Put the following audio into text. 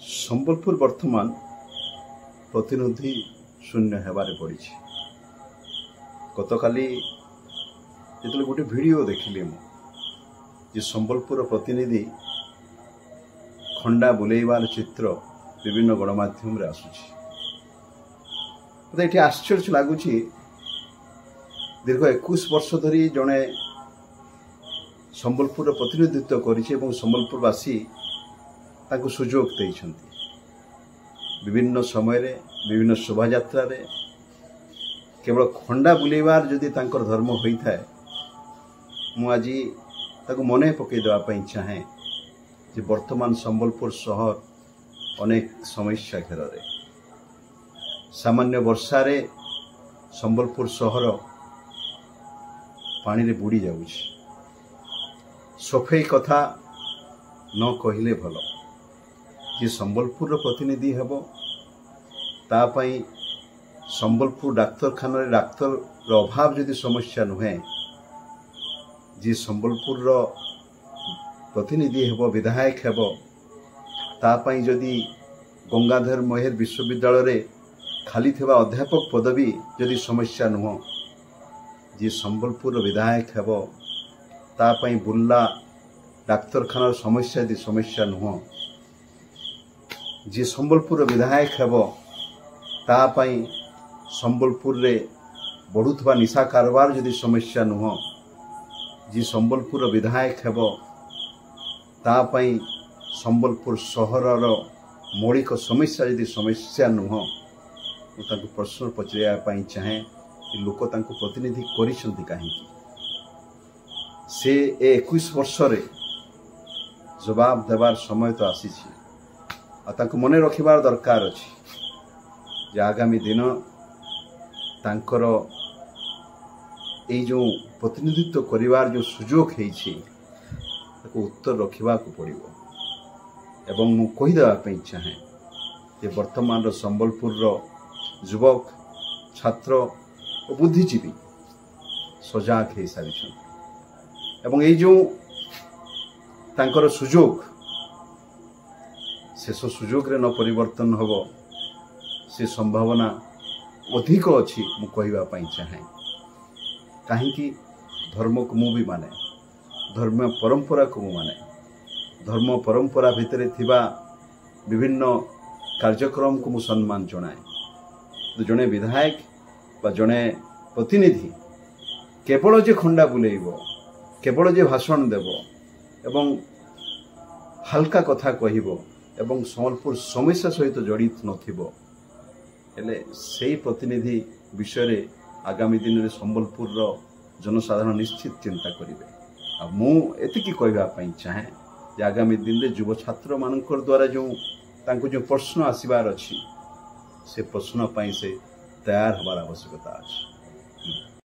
संबलपुर वर्तमान प्रतिनिधि शून्य होबारे पड़ी। गतकाली जो गोटे वीडियो देखिली जे संबलपुर प्रतिनिधि खंडा बुलेबार चित्र विभिन्न गणमाध्यम रे आसुची। ये आश्चर्य लगुच दीर्घ 21 वर्ष धरी जड़े संबलपुर प्रतिनिधित्व करी संबलपुरवासी सुजोग देइछन्ति। विभिन्न समय रे विभिन्न शोभा यात्रा रे केवल खंडा बुलेबार जदि तांकर धर्म होता है मु आज ताको मने पकई देवा चाहे जे वर्तमान संबलपुर शहर अनेक समस्या घेर रे। सामान्य वर्षा रे संबलपुर शहर पानी रे बुड़ी जाउछि। सफाई कथा न कहिले भल जे संबलपुर प्रतिनिधि हेबो तापाई संबलपुर डाक्तरखाना रे डाक्तर अभाव जदि समस्या नुहे जे संबलपुर प्रतिनिधि हेबो विधायक हेबो तापाई जदि गंगाधर मेहर विश्वविद्यालय रे खाली थिबा अध्यापक पदवी जदि समस्या नुह जे संबलपुर विधायक हेबो तापाई बुल्ला डाक्तरखाना समस्या यदि समस्या नुह जे संबलपुर विधायक हेबो तापाई संबलपुर रे बढ़ुथबा निशा कारोबार जदि समस्या नुह जे संबलपुर विधायक हेबो तापाई संबलपुर सहरर मौलिक समस्या यदि समस्या नुह ताको प्रश्न पचरिया पाई चाहे लोक ताको प्रतिनिधि करिसंती काहेकि से 21 वर्ष रे जवाब देवार समय तो आसी ताको मने रखिबार दरकार अछि जे आगामी दिन तांकर ए जो प्रतिनिधित्व करिवार जो सुजोग हेछि ताको उत्तर रखिबा को पड़िबो। एवं मु कहि देबा पई चाहे जे वर्तमान रो संबलपुर रो युवक छात्र और बुद्धिजीवी सजाग हो सारी एवं ये जो तांकर सुजोग शेष सुजोग रे न परिवर्तन होबो से संभावना अधिक अछि मु कहिबा पई चाहे। काहेकि धर्म को मु भी माने, धर्म परंपरा को मु माने, धर्म परंपरा भितरे थिबा विभिन्न कार्यक्रम को मु सम्मान जनाए। तो जड़े विधायक बा जड़े प्रतिनिधि केवल जे खंडा बुलेइबो केवल जे भाषण देबो एवं हल्का कथा कहिबो एवं संबलपुर समस्या सहित जड़ित नथिबो हेले सेही प्रतिनिधि विषय रे आगामी दिन रे संबलपुर रो जनसाधारण निश्चित चिंता करिवे। आ मु एतिकी कहबा पई चाहे जे आगामी दिन रे युवा छात्र मानकर द्वारा जो तांको जो प्रश्न आसीबार अछि से प्रश्न पाई से तैयार हमार आवश्यकता है।